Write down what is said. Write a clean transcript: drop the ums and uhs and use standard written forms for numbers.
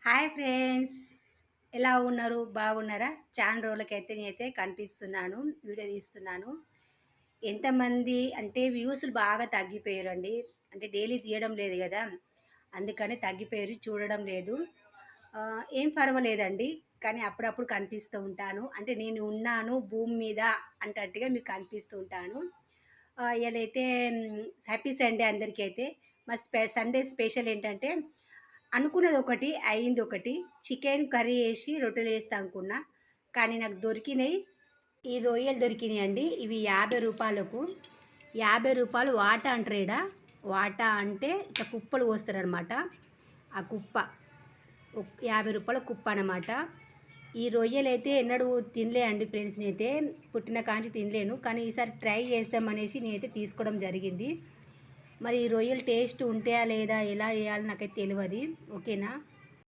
Hi friends, ఎలా ఉన్నారు? బాగున్నారా? చాలా రోజులకైతే నేనైతే కనిపిస్తున్నాను, వీడియో తీస్తున్నాను. ఎంతమంది అంటే వ్యూస్లు బాగా తగ్గిపోయారండి. అంటే డైలీ తీయడం లేదు కదా, అందుకని తగ్గిపోయారు, చూడడం లేదు. ఏం పర్వాలేదండి, కానీ అప్పుడప్పుడు కనిపిస్తూ ఉంటాను. అంటే నేను ఉన్నాను భూమి మీద అంటట్టుగా మీకు కనిపిస్తూ ఉంటాను. ఇలా అయితే హ్యాపీ సండే అందరికీ అయితే. మా సండే స్పెషల్ ఏంటంటే అనుకున్నది ఒకటి, అయింది ఒకటి. చికెన్ కర్రీ వేసి రొట్టెలు వేస్తా అనుకున్నా, కానీ నాకు దొరికినాయి ఈ రొయ్యలు దొరికినాయండి. ఇవి 50 రూపాయలకు. 50 రూపాయలు వాటా అంటారు ఈడ. వాటా అంటే ఇట్లా కుప్పలు పోస్తారనమాట. ఆ కుప్ప 50 రూపాయల కుప్ప అనమాట. ఈ రొయ్యలు అయితే ఎన్నడూ తినలే అండి ఫ్రెండ్స్. నేనైతే పుట్టిన కాంచి తినలేను, కానీ ఈసారి ట్రై చేస్తామనేసి నేనైతే తీసుకోవడం జరిగింది. మరి ఈ రొయ్యలు టేస్ట్ ఉంటాయా లేదా, ఎలా చేయాలో నాకైతే తెలియదు. ఓకేనా?